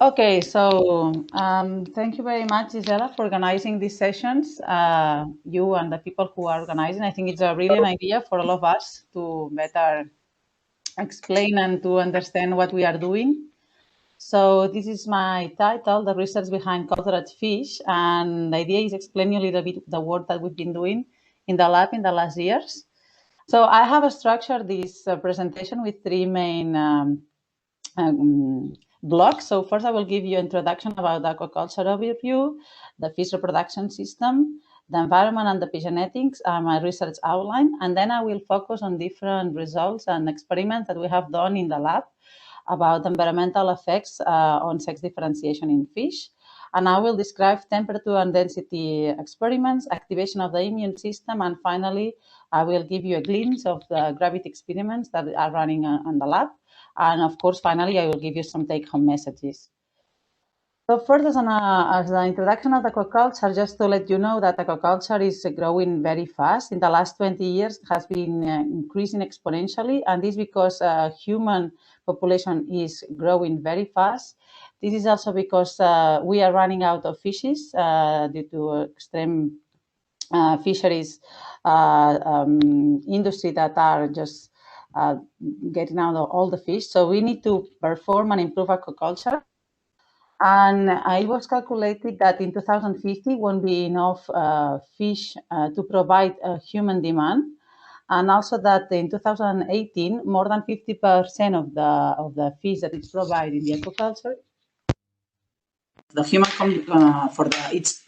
Okay, so thank you very much, Gisela, for organizing these sessions. You and the people who are organizing, I think it's a brilliant idea for all of us to better explain and to understand what we are doing. So this is my title, The Research Behind Cultured Fish, and the idea is explaining a little bit the work that we've been doing in the lab in the last years. So I have structured this presentation with three main blocks. So first I will give you an introduction about the aquaculture overview, the fish reproduction system, the environment and the epigenetics, my research outline, and then I will focus on different results and experiments that we have done in the lab about environmental effects on sex differentiation in fish. And I will describe temperature and density experiments, activation of the immune system, and finally, I will give you a glimpse of the gravity experiments that are running in the lab. And of course, finally, I will give you some take-home messages. So first, as an introduction of aquaculture, just to let you know that aquaculture is growing very fast. In the last 20 years, it has been increasing exponentially, and this is because human population is growing very fast. This is also because we are running out of fishes due to extreme fisheries industry that are just getting out of all the fish. So we need to perform and improve aquaculture. And it was calculated that in 2050 won't be enough fish to provide a human demand, and also that in 2018 more than 50% of the fish that is provided in the aquaculture, the human for the it's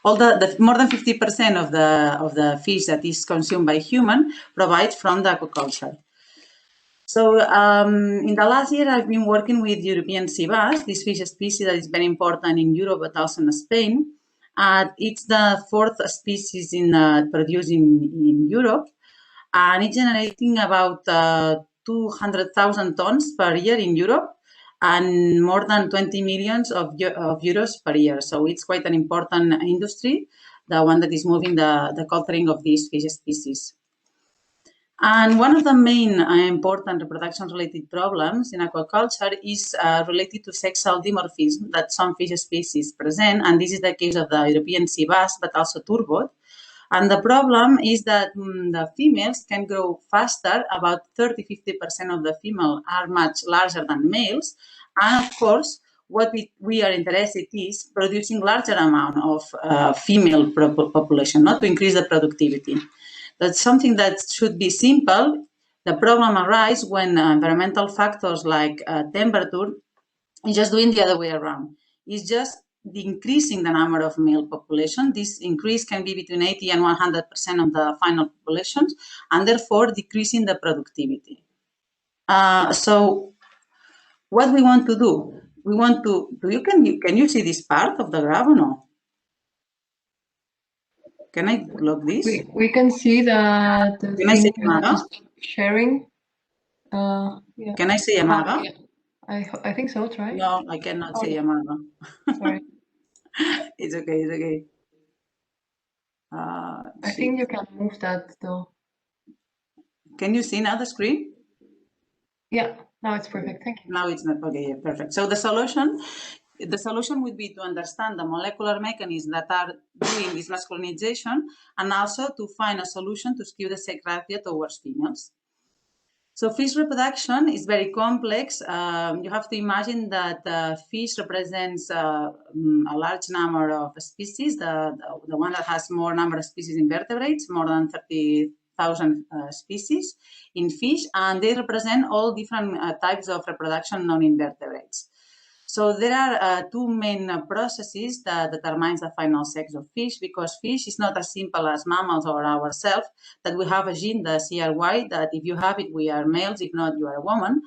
all the more than 50% of the fish that is consumed by human provides from the aquaculture. So in the last year, I've been working with European sea bass, this fish species that is very important in Europe, but also in Spain. It's the fourth species produced in Europe, and it's generating about 200,000 tons per year in Europe and more than 20 millions of euros per year. So it's quite an important industry, the one that is moving the culturing of these fish species. And one of the main important reproduction-related problems in aquaculture is related to sexual dimorphism that some fish species present, and this is the case of the European sea bass, but also turbot. And the problem is that the females can grow faster, about 30–50% of the female are much larger than males, and of course, what we are interested is producing larger amount of female population, not to increase the productivity. That's something that should be simple. The problem arises when environmental factors like temperature is just doing the other way around. It's just increasing the number of male population. This increase can be between 80 and 100% of the final populations, and therefore decreasing the productivity. So what we want to do, we want to, can you see this part of the graph or no? Can I log this? We can see that the can I say Yamaga? Sharing. Yeah. Can I say Yamaga? Yeah. I think so, try. No, I cannot say Yamaga. Sorry. It's okay, it's okay. I think you can move that though. Can you see now the screen? Yeah, now it's perfect. Thank you. Now it's not okay. Yeah, perfect. So the solution would be to understand the molecular mechanisms that are doing this masculinization, and also to find a solution to skew the sex ratio towards females. So fish reproduction is very complex. You have to imagine that fish represents a large number of species. The one that has more number of species in vertebrates, more than 30,000 species in fish, and they represent all different types of reproduction non-invertebrates. So there are two main processes that determine the final sex of fish, because fish is not as simple as mammals or ourselves, that we have a gene, the CRY, that if you have it, we are males, if not, you are a woman.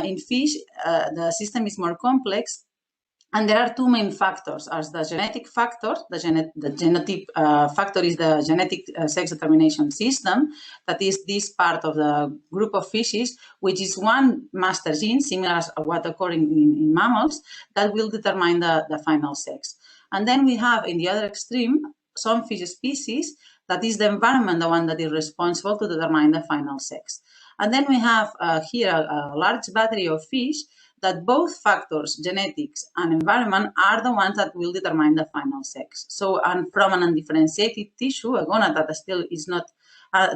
In fish, the system is more complex, and there are two main factors. As the genetic factor, the genetic factor is the genetic sex determination system, that is this part of the group of fishes, which is one master gene, similar to what occurs in mammals, that will determine the final sex. And then we have, in the other extreme, some fish species, that is the environment, the one that is responsible to determine the final sex. And then we have here a large battery of fish that both factors, genetics and environment, are the ones that will determine the final sex. So, and from an undifferentiated tissue, a gonad that still is not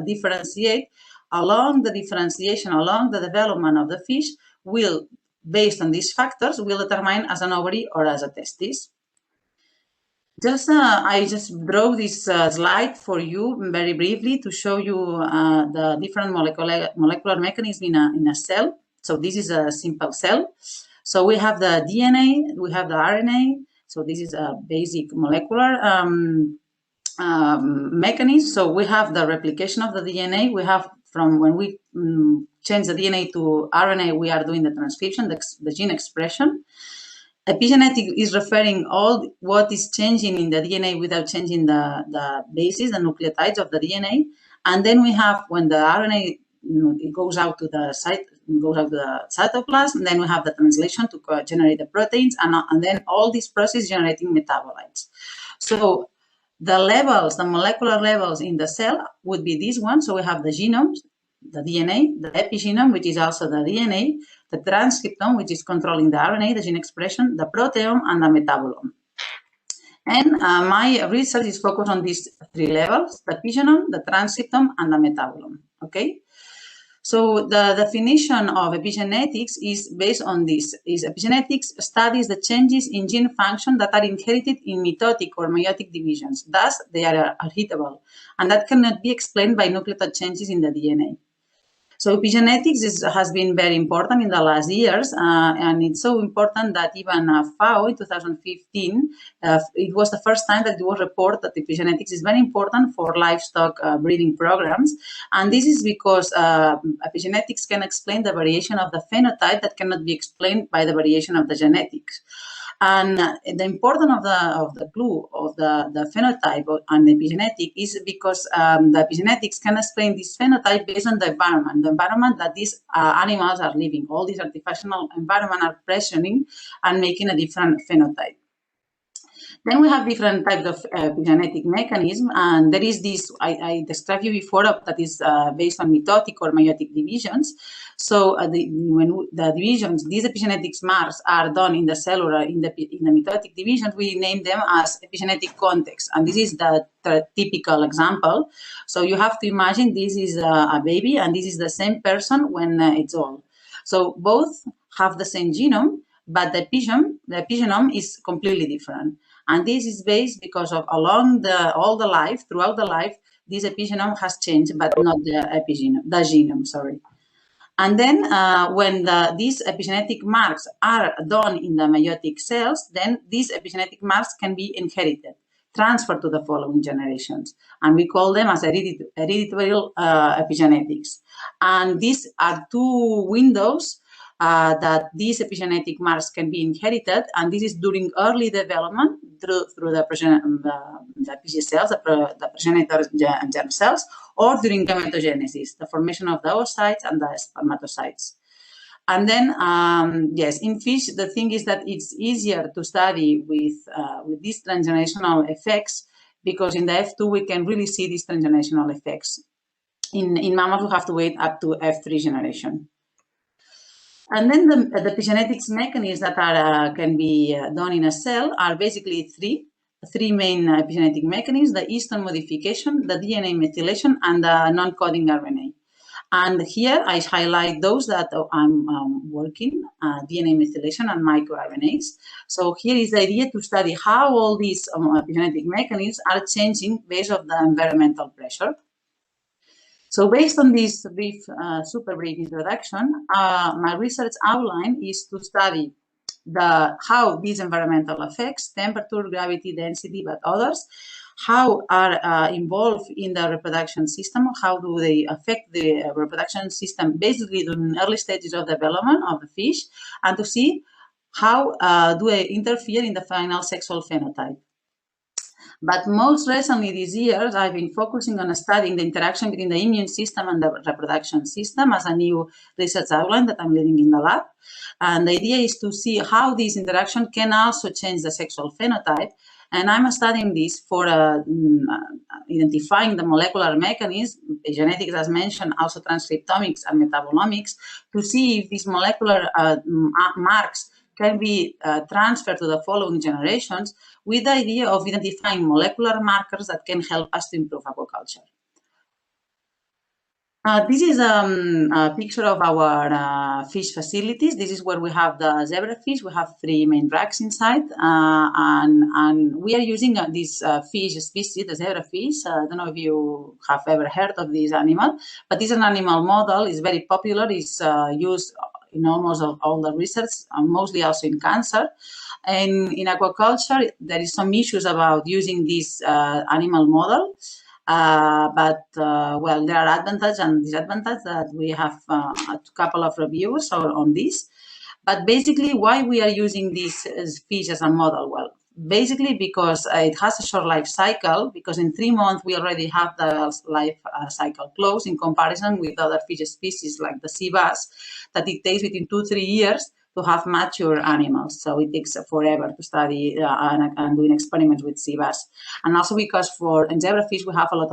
differentiate, along the differentiation, along the development of the fish, will, based on these factors, will determine as an ovary or as a testis. I just draw this slide for you very briefly to show you the different molecular mechanisms in a cell. So this is a simple cell. So we have the DNA, we have the RNA. So this is a basic molecular mechanism. So we have the replication of the DNA. We have, from when we change the DNA to RNA, we are doing the transcription, the gene expression. Epigenetic is referring all what is changing in the DNA without changing the bases, the nucleotides of the DNA. And then we have, when the RNA it goes out to the cytoplasm, then we have the translation to generate the proteins, and then all this process generating metabolites. So the levels, the molecular levels in the cell would be this one. So we have the genomes, the DNA, the epigenome, which is also the DNA, the transcriptome, which is controlling the RNA, the gene expression, the proteome, and the metabolome. And my research is focused on these three levels: the epigenome, the transcriptome, and the metabolome. Okay. So the definition of epigenetics is based on this. Epigenetics studies the changes in gene function that are inherited in mitotic or meiotic divisions. Thus, they are heritable, and that cannot be explained by nucleotide changes in the DNA. So epigenetics has been very important in the last years, and it's so important that even FAO in 2015, it was the first time that it was reported that epigenetics is very important for livestock breeding programs. And this is because epigenetics can explain the variation of the phenotype that cannot be explained by the variation of the genetics. And the importance of the clue of the phenotype and the epigenetic is because the epigenetics can explain this phenotype based on the environment that these animals are living. All these artificial environment are pressuring and making a different phenotype. Then we have different types of epigenetic mechanism, and there is this I described you before that is based on mitotic or meiotic divisions. So when the divisions, these epigenetics marks are done in the cellular, in the mitotic divisions, we name them as epigenetic context, and this is the typical example. So you have to imagine this is a baby, and this is the same person when it's old. So both have the same genome, but the epigenome is completely different. And this is based because of throughout the life, this epigenome has changed, but not the genome, sorry. And then when these epigenetic marks are done in the meiotic cells, then these epigenetic marks can be inherited, transferred to the following generations. And we call them as hereditary epigenetics. And these are two windows that these epigenetic marks can be inherited, and this is during early development through the PG cells, the progenitor germ cells, or during gametogenesis, the formation of the oocytes and the spermatocytes. And then, yes, in fish, the thing is that it's easier to study with these transgenerational effects, because in the F2 we can really see these transgenerational effects. In mammals, we have to wait up to F3 generation. And then the epigenetics mechanisms that can be done in a cell are basically three main epigenetic mechanisms: the histone modification, the DNA methylation, and the non-coding RNA. And here I highlight those that I'm working, DNA methylation and microRNAs. So here is the idea to study how all these epigenetic mechanisms are changing based on the environmental pressure. So based on this super brief introduction, my research outline is to study how these environmental effects, temperature, gravity, density, but others, how are involved in the reproduction system, how do they affect the reproduction system basically during early stages of development of the fish, and to see how do they interfere in the final sexual phenotype. But most recently these years, I've been focusing on studying the interaction between the immune system and the reproduction system as a new research outline that I'm leading in the lab. And the idea is to see how this interaction can also change the sexual phenotype, And I'm studying this for identifying the molecular mechanism, genetics as mentioned, also transcriptomics and metabolomics, to see if these molecular marks can be transferred to the following generations, with the idea of identifying molecular markers that can help us to improve aquaculture. This is a picture of our fish facilities. This is where we have the zebrafish. We have 3 main racks inside, and we are using this fish species, the zebrafish. I don't know if you have ever heard of this animal, but this is an animal model. It's very popular. It's used in almost all the research, mostly also in cancer. And in aquaculture, there is some issues about using this animal model. Well, there are advantages and disadvantages that we have a couple of reviews on this. But basically, why we are using this fish as a model? Well, basically because it has a short life cycle, because in 3 months we already have the life cycle closed in comparison with other fish species like the sea bass, that it takes between 2-3 years to have mature animals. So it takes forever to study and doing experiments with sea bass. And also because in zebrafish we have a lot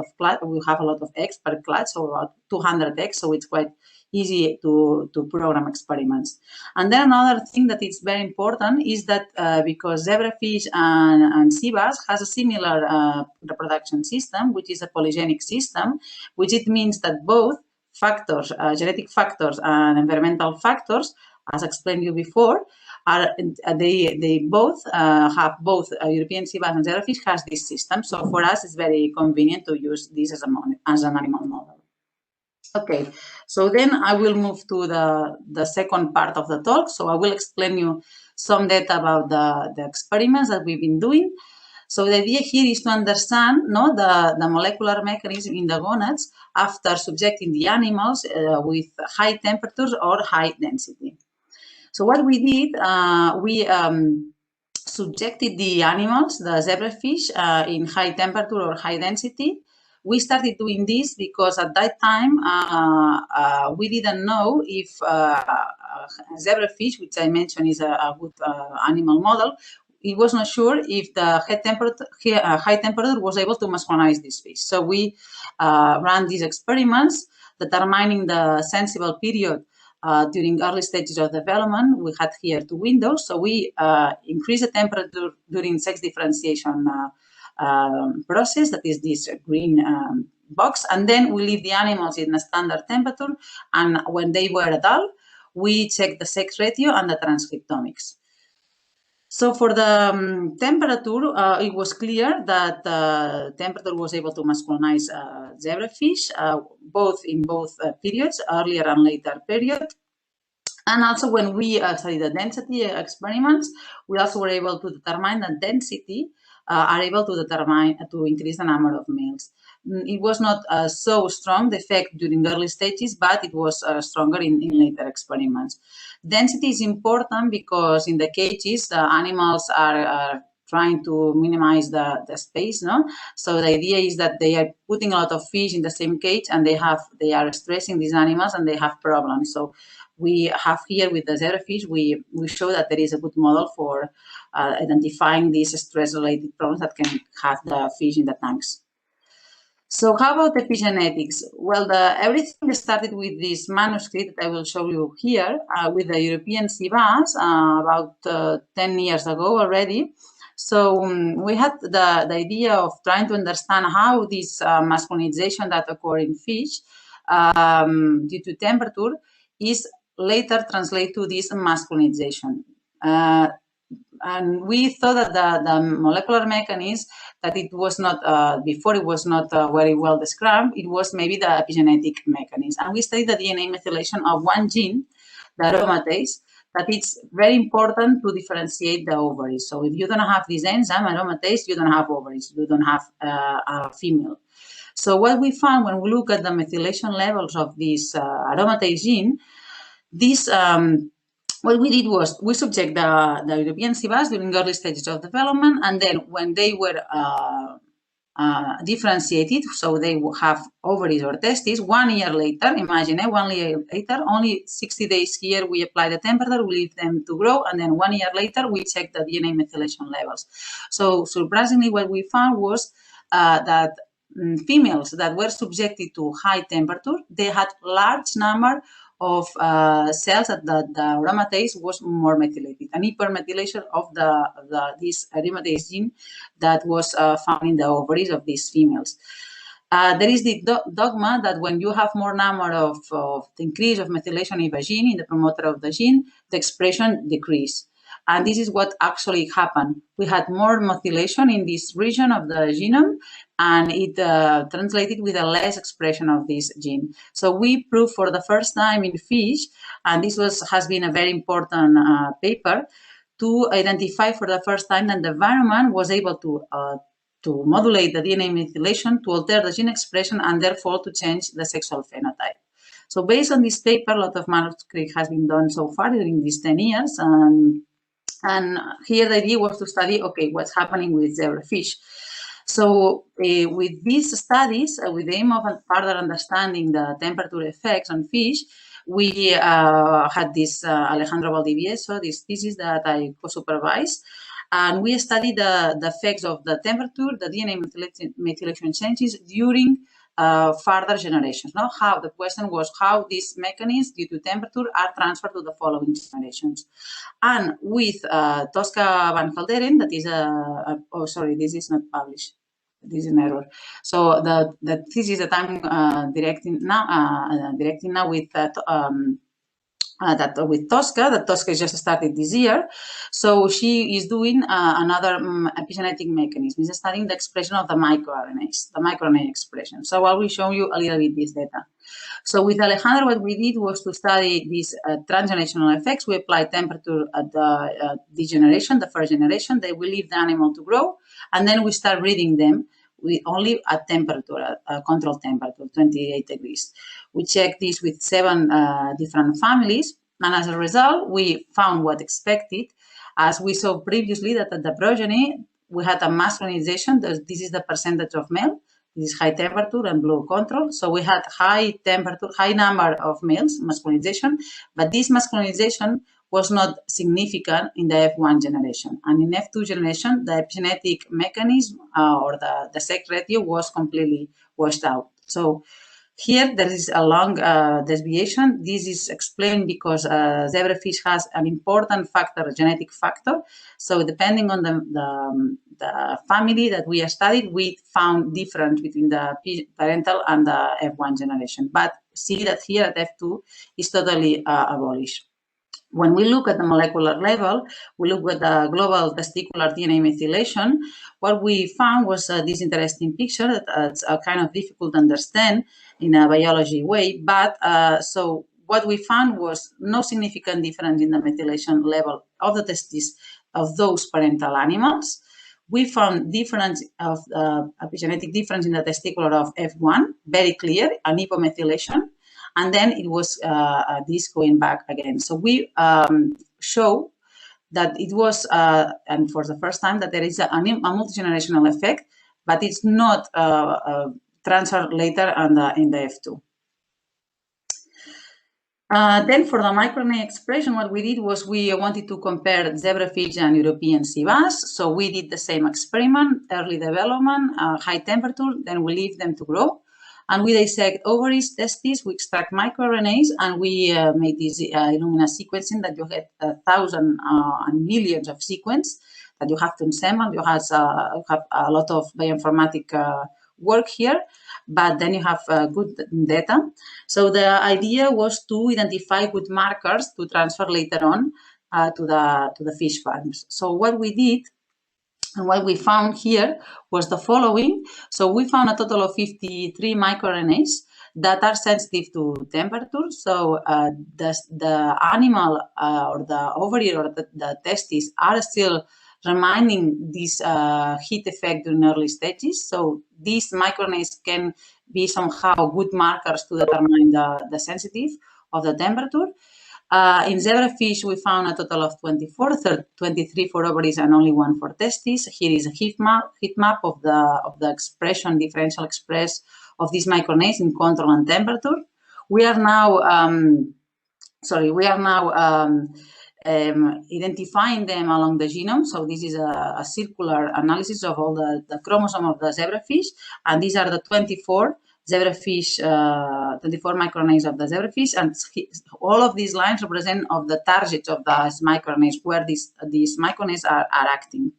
of eggs per clutch, so about 200 eggs, so it's quite easy to program experiments. And then another thing that is very important is that because zebrafish and sea bass has a similar reproduction system, which is a polygenic system, which it means that both factors, genetic factors and environmental factors, as explained you before, they both have both European sea bass and zebrafish has this system. So for us, it's very convenient to use this as an animal model. Okay, so then I will move to the second part of the talk. So I will explain you some data about the experiments that we've been doing. So the idea here is to understand the molecular mechanism in the gonads after subjecting the animals with high temperatures or high density. So what we did, we subjected the animals, the zebrafish, in high temperature or high density. We started doing this because at that time we didn't know if zebrafish, which I mentioned is a good animal model, it was not sure if the high temperature was able to masculinize this fish. So we ran these experiments determining the sensible period during early stages of development. We had here 2 windows. So we increase the temperature during sex differentiation process, that is this green box, and then we leave the animals in a standard temperature, and when they were adult, we check the sex ratio and the transcriptomics. So for the temperature, it was clear that temperature was able to masculinize zebrafish, in both periods, earlier and later period. And also when we studied the density experiments, we also were able to determine that density are able to increase the number of males. It was not so strong, the effect during early stages, but it was stronger in later experiments. Density is important because in the cages, the animals are trying to minimize the space, no? So the idea is that they are putting a lot of fish in the same cage, and they are stressing these animals, and they have problems. So we have here with the zebrafish, we show that there is a good model for identifying these stress-related problems that can have the fish in the tanks. So how about epigenetics? Well, everything started with this manuscript that I will show you here with the European sea bass about 10 years ago already. So we had the idea of trying to understand how this masculinization that occurs in fish due to temperature is later translated to this masculinization. And we thought that the molecular mechanism, that it was not, before it was not very well described, it was maybe the epigenetic mechanism. And we studied the DNA methylation of one gene, the aromatase, that it's very important to differentiate the ovaries. So if you don't have this enzyme, aromatase, you don't have ovaries, you don't have a female. So what we found when we look at the methylation levels of this aromatase gene, this what we did was we subject the European sea bass during early stages of development, and then when they were differentiated, so they will have ovaries or testes. 1 year later, imagine 1 year later, only 60 days here, we apply the temperature, we leave them to grow, and then 1 year later, we check the DNA methylation levels. So surprisingly, what we found was that females that were subjected to high temperature, they had large number of cells that the aromatase was more methylated, an hypermethylation of this aromatase gene that was found in the ovaries of these females. There is the dogma that when you have more number of the increase of methylation in a gene, in the promoter of the gene, the expression decrease. And this is what actually happened. We had more methylation in this region of the genome, and it translated with a less expression of this gene. So we proved for the first time in fish, and this has been a very important paper, to identify for the first time that the environment was able to modulate the DNA methylation, to alter the gene expression, and therefore to change the sexual phenotype. So based on this paper, a lot of manuscript has been done so far during these 10 years. And here the idea was to study, okay, what's happening with zebrafish. So with these studies, with the aim of further understanding the temperature effects on fish, we had this Alejandro Valdivieso, this thesis that I co-supervised, and we studied the effects of the temperature, the DNA methylation changes during further generations. Now, the question was how these mechanisms due to temperature are transferred to the following generations. And with Tosca van Galderen, that is oh, sorry, this is not published. This is an error. So the thesis that I'm directing now with with Tosca, that Tosca just started this year. So she is doing another epigenetic mechanism. She's studying the expression of the microRNAs, the microRNA expression. So I will show you a little bit this data. So with Alejandro, what we did was to study these transgenerational effects. We applied temperature at the degeneration, the first generation. They will leave the animal to grow, and then we start breeding them with only at temperature, control temperature, 28 degrees. We checked this with 7 different families, and as a result, we found what expected. As we saw previously, that at the progeny, we had a masculinization. This is the percentage of male. This is high temperature and blue control. So we had high temperature, high number of males, masculinization, but this masculinization was not significant in the F1 generation. And in F2 generation, the epigenetic mechanism or the sex ratio was completely washed out. So here there is a long deviation. This is explained because zebrafish has an important factor, a genetic factor. So depending on the family that we studied, we found difference between the parental and the F1 generation. But see that here at F2 is totally abolished. When we look at the molecular level, we look at the global testicular DNA methylation. What we found was this interesting picture that's kind of difficult to understand in a biology way. But so what we found was no significant difference in the methylation level of the testes of those parental animals. We found difference of epigenetic difference in the testicular of F1, very clear, an hypomethylation. And then it was this going back again. So we show that it was, and for the first time, that there is a multi-generational effect, but it's not transferred later in the F2. Then for the microRNA expression, what we did was we wanted to compare zebrafish and European sea bass. So we did the same experiment, early development, high temperature, then we leave them to grow. And we dissect ovaries, testes, we extract microRNAs, and we make this Illumina sequencing that you get 1,000 and millions of sequence that you have to assemble. You have a lot of bioinformatic work here, but then you have good data. So the idea was to identify good markers to transfer later on to the fish farms. So what we did, and what we found here was the following. So we found a total of 53 microRNAs that are sensitive to temperature. So the animal or the ovary or the testes are still reminding this heat effect during early stages. So these microRNAs can be somehow good markers to determine the sensitivity of the temperature. In zebrafish, we found a total of 24, 23 for ovaries and only 1 for testes. Here is a heat map of the expression, differential express of these microRNAs in control and temperature. We are now, identifying them along the genome. So this is a circular analysis of all the chromosome of the zebrafish, and these are the 24 zebrafish, 24 microRNAs of the zebrafish, and all of these lines represent of the targets of these microRNAs where these microRNAs are acting.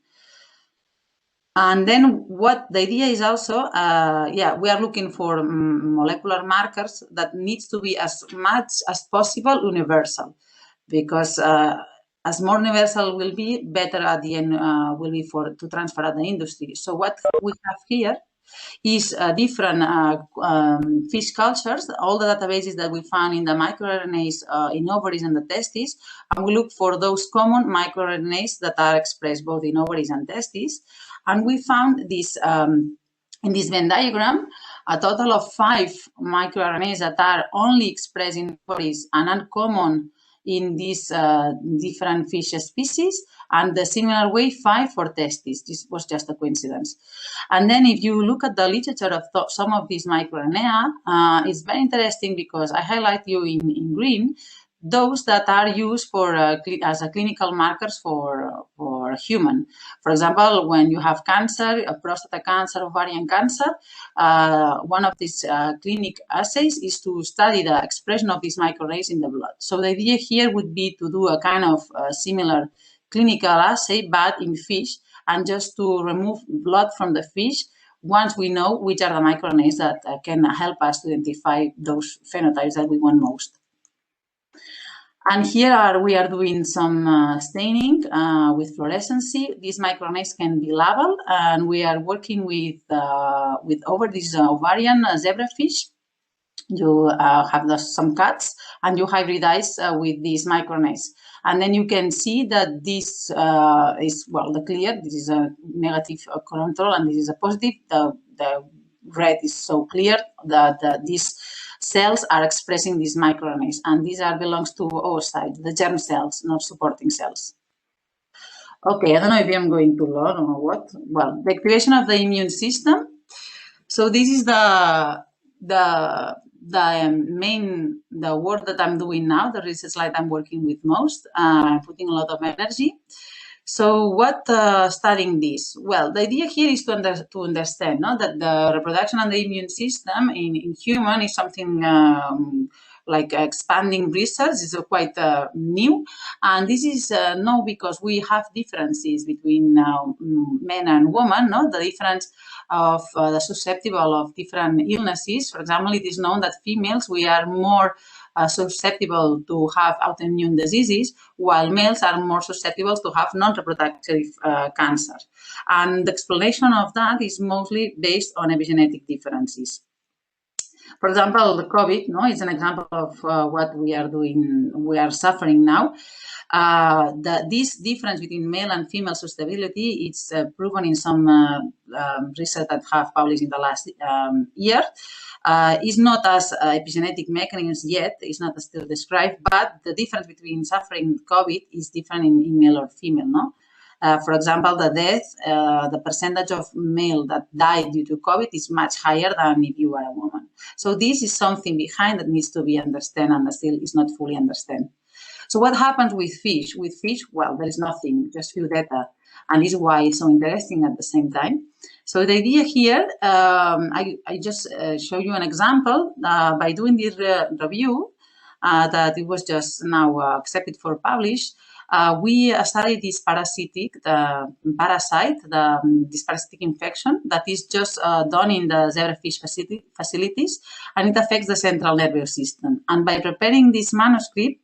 And then what the idea is also, we are looking for molecular markers that needs to be as much as possible universal, because as more universal will be, better at the end will be to transfer at the industry. So what we have here is different fish cultures, all the databases that we found in the microRNAs in ovaries and the testes, and we look for those common microRNAs that are expressed both in ovaries and testes. And we found this in this Venn diagram, a total of 5 microRNAs that are only expressed in ovaries and uncommon in these different fish species, and the similar way 5 for testes. This was just a coincidence. And then if you look at the literature of some of these microRNA, it's very interesting because I highlight you in green those that are used for as a clinical markers for human. For example, when you have cancer, prostate cancer, ovarian cancer, one of these clinic assays is to study the expression of these microRNAs in the blood. So the idea here would be to do a kind of similar clinical assay, but in fish, and just to remove blood from the fish once we know which are the microRNAs that can help us to identify those phenotypes that we want most. And here we are doing some staining with fluorescency. These microRNAs can be labeled, and we are working with over this ovarian zebrafish. You have some cuts, and you hybridize with these microRNAs. And then you can see that this is, well, the clear, this is a negative control, and this is a positive. The red is so clear that these cells are expressing these microRNAs, and these belongs to oocytes, the germ cells, not supporting cells. Okay, I don't know if I'm going too long or what. Well, the activation of the immune system. So this is the work that I'm doing now, the research slide I'm working with most, putting a lot of energy. So what studying this? Well, the idea here is to understand that the reproduction and the immune system in human is something like expanding research. Is quite new, and this is because we have differences between men and women. The difference of the susceptible of different illnesses. For example, it is known that females, we are more susceptible to have autoimmune diseases, while males are more susceptible to have non-reproductive cancer. And the explanation of that is mostly based on epigenetic differences. For example, the COVID is an example of what we are suffering now. This difference between male and female susceptibility is proven in some research that have published in the last year. Is not as epigenetic mechanisms yet, is not still described, but the difference between suffering COVID is different in male or female. For example, the death, the percentage of male that died due to COVID is much higher than if you are a woman. So this is something behind that needs to be understood and still is not fully understood. So what happens with fish? With fish, well, there is nothing, just few data, and this is why it's so interesting at the same time. So the idea here, I just show you an example by doing this review that it was just now accepted for publish. We studied this parasite, this parasitic infection that is just done in the zebrafish facilities, and it affects the central nervous system. And by preparing this manuscript,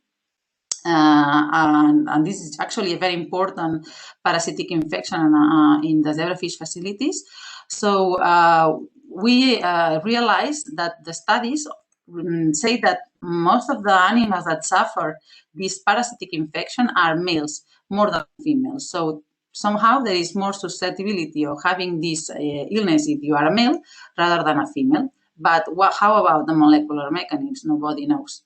and this is actually a very important parasitic infection in the zebrafish facilities. So we realized that the studies say that most of the animals that suffer this parasitic infection are males more than females. So somehow there is more susceptibility of having this illness if you are a male rather than a female. But how about the molecular mechanisms? Nobody knows.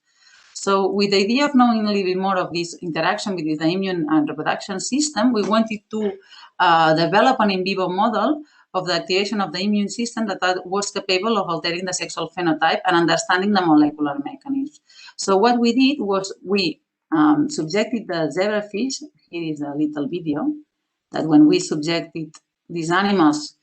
So with the idea of knowing a little bit more of this interaction between the immune and reproduction system, we wanted to develop an in vivo model of the activation of the immune system that was capable of altering the sexual phenotype and understanding the molecular mechanisms. So what we did was we subjected the zebrafish. Here is a little video that when we subjected these animals,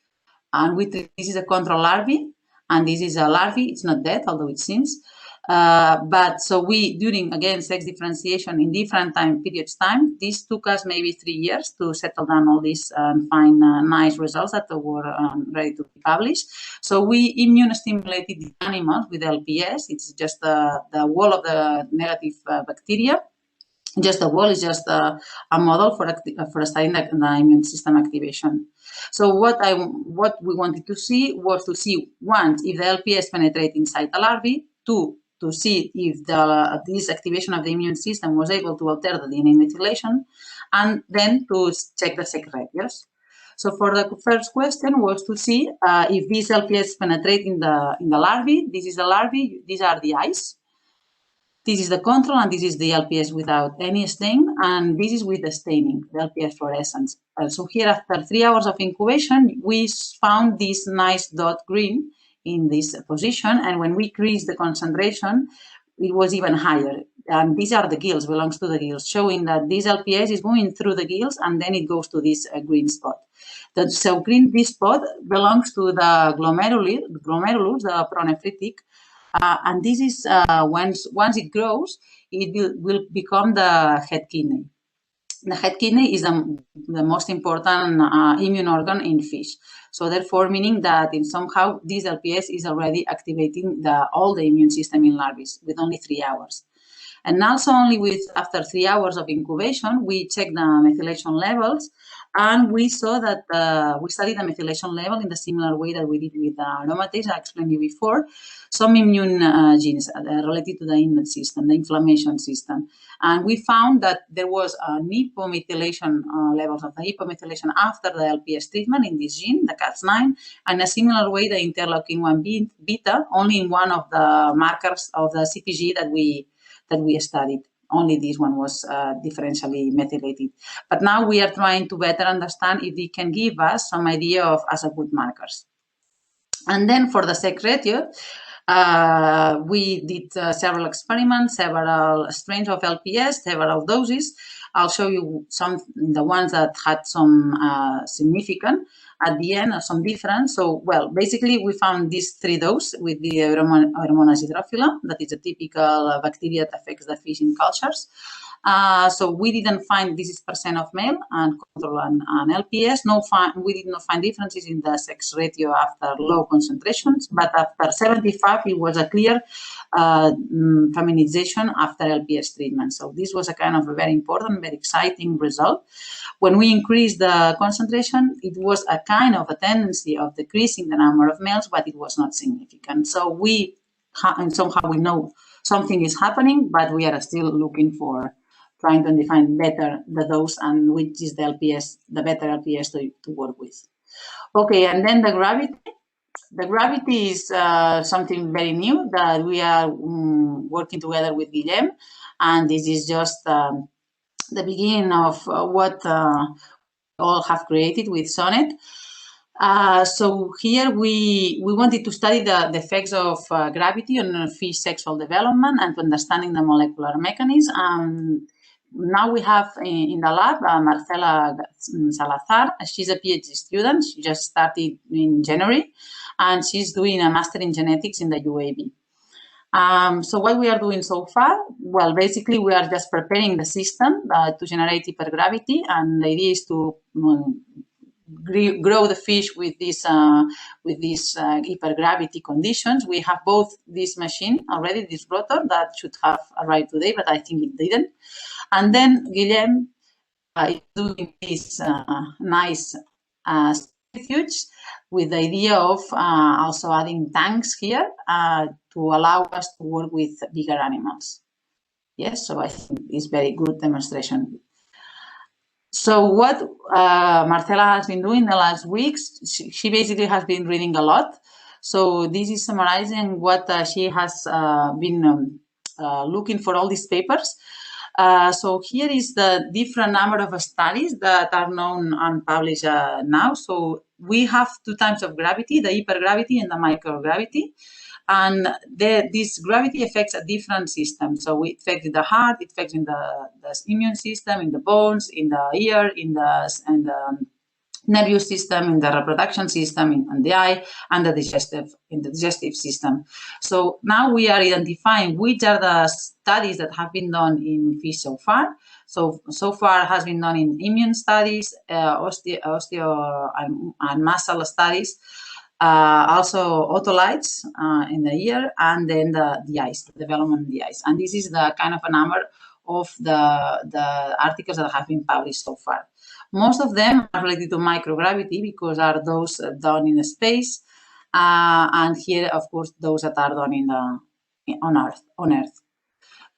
and this is a control larvae, and this is a larvae. It's not dead, although it seems. But so we, during, again, sex differentiation in different time periods, this took us maybe 3 years to settle down all this and find nice results that were ready to be published. So we immunostimulated the animals with LPS. It's just the wall of the negative bacteria. Just the wall is just a model for studying the immune system activation. So what we wanted to see was to see, one, if the LPS penetrate inside the larvae, two, to see if this activation of the immune system was able to alter the DNA methylation, and then to check the sex ratios. So for the first question was to see if these LPS penetrate in the larvae. This is the larvae. These are the eyes. This is the control, and this is the LPS without any stain, and this is with the staining, the LPS fluorescence. So here, after 3 hours of incubation, we found this nice dot green in this position, and when we increased the concentration, it was even higher. And these are the gills, belongs to the gills, showing that this LPS is going through the gills, and then it goes to this green spot. So this spot belongs to the glomerulus, the pronephritic. And this is once it grows, it will become the head kidney. The head kidney is the most important immune organ in fish. So therefore, meaning that in somehow this LPS is already activating all the immune system in larvae with only 3 hours. And also only after 3 hours of incubation, we check the methylation levels, and we saw that we studied the methylation level in the similar way that we did with aromatase, I explained you before, some immune genes related to the immune system, the inflammation system. And we found that there was an hypomethylation levels of the hypomethylation after the LPS treatment in this gene, the Cas9, and a similar way the interleukin-1 beta, only in one of the markers of the CpG that we studied. Only this one was differentially methylated. But now we are trying to better understand if they can give us some idea of as a good markers. And then for the sex ratio, we did several experiments, several strains of LPS, several doses. I'll show you the ones that had some significant at the end, some difference. So, well, basically we found these 3 doses with the Euromonas hydrophila, that is a typical bacteria that affects the fish in cultures. So we didn't find, this is % of male and control and LPS. We did not find differences in the sex ratio after low concentrations, but after 75, it was a clear feminization after LPS treatment. So this was a kind of a very important, very exciting result. When we increased the concentration, it was a kind of a tendency of decreasing the number of males, but it was not significant. So somehow we know something is happening, but we are still looking for trying to define better the dose and which is the LPS, the better LPS to work with. Okay, and then the gravity. The gravity is something very new that we are working together with Guillem, and this is just the beginning of what we all have created with SONet. So here we wanted to study the effects of gravity on fish sexual development and to understanding the molecular mechanism. Now we have in the lab Marcela Salazar. She's a PhD student. She just started in January, and she's doing a master in genetics in the UAB. So what we are doing so far? Well, basically we are just preparing the system to generate hypergravity, and the idea is to grow the fish with these hypergravity conditions. We have both this machine already, this rotor that should have arrived today, but I think it didn't. And then Guillem is doing this nice centrifuge with the idea of also adding tanks here to allow us to work with bigger animals. Yes, so I think it's very good demonstration. So what Marcela has been doing the last weeks, she basically has been reading a lot. So this is summarizing what she has been looking for all these papers. So here is the different number of studies that are known and published now. So we have 2 types of gravity, the hypergravity and the microgravity. And this gravity affects a different system. So it affects the heart, it affects in the immune system, in the bones, in the ear, in the nervous system, in the reproduction system, in the eye, and the digestive system. So now we are identifying which are the studies that have been done in fish so far. So far has been done in immune studies, osteo and muscle studies, also otoliths in the ear, and then the eyes, the development of the eyes. And this is the kind of a number of the articles that have been published so far. Most of them are related to microgravity because are those done in space, and here, of course, those that are done on Earth.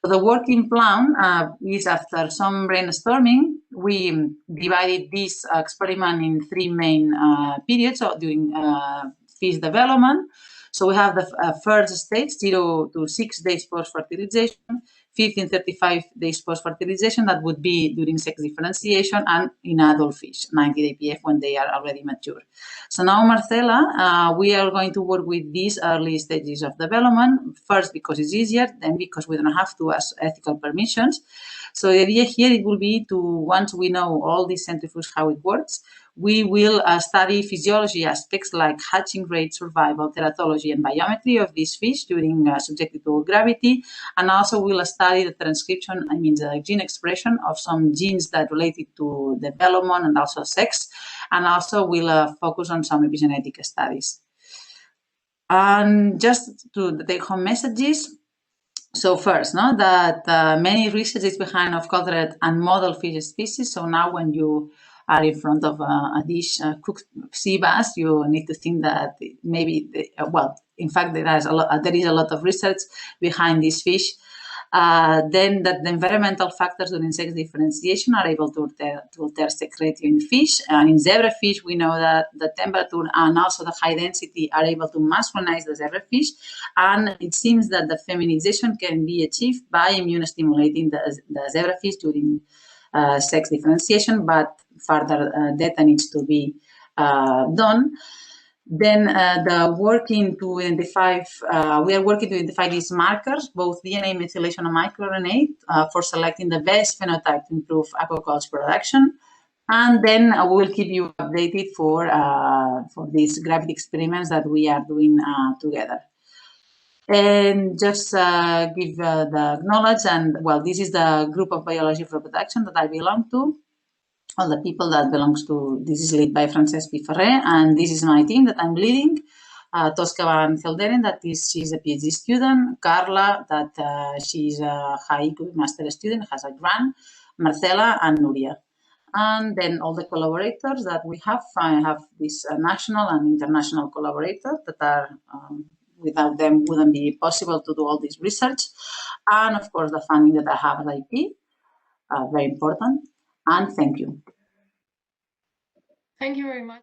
So the working plan is, after some brainstorming, we divided this experiment in 3 main periods during fish development. So we have the first stage, 0 to 6 days post-fertilization, 15 to 35 days post-fertilization, that would be during sex differentiation, and in adult fish, 90-day PF when they are already mature. So now, Marcela, we are going to work with these early stages of development, first because it's easier, then because we don't have to ask ethical permissions. So the idea here, it will be to, once we know all these centrifuges, how it works, we will study physiology aspects like hatching rate, survival, teratology, and biometry of these fish during subjected to gravity, and also we'll study the transcription, the gene expression of some genes that related to development and also sex, and also we'll focus on some epigenetic studies. And just to take home messages. So first, that many research is behind of cultured and model fish species. So now when you are in front of a dish cooked sea bass, you need to think that maybe, in fact, there is a lot of research behind this fish. Then that the environmental factors during sex differentiation are able to alter secretion in fish. And in zebrafish, we know that the temperature and also the high density are able to masculinize the zebrafish. And it seems that the feminization can be achieved by immunostimulating the zebrafish during sex differentiation, but further data needs to be done. Then we are working to identify these markers, both DNA methylation and microRNA, for selecting the best phenotype to improve aquaculture production. And then we will keep you updated for these gravity experiments that we are doing together. And just give the knowledge, and this is the group of biology of reproduction that I belong to. All the people that belongs to, this is led by Francesc Piferrer, and this is my team that I'm leading. Tosca Van Gelderen, she's a PhD student. Carla, that she's a high master student, has a grant. Marcela and Nuria. And then all the collaborators that we have, I have this national and international collaborators that are, without them, wouldn't be possible to do all this research. And of course, the funding that I have at IP, very important. And thank you. Thank you very much.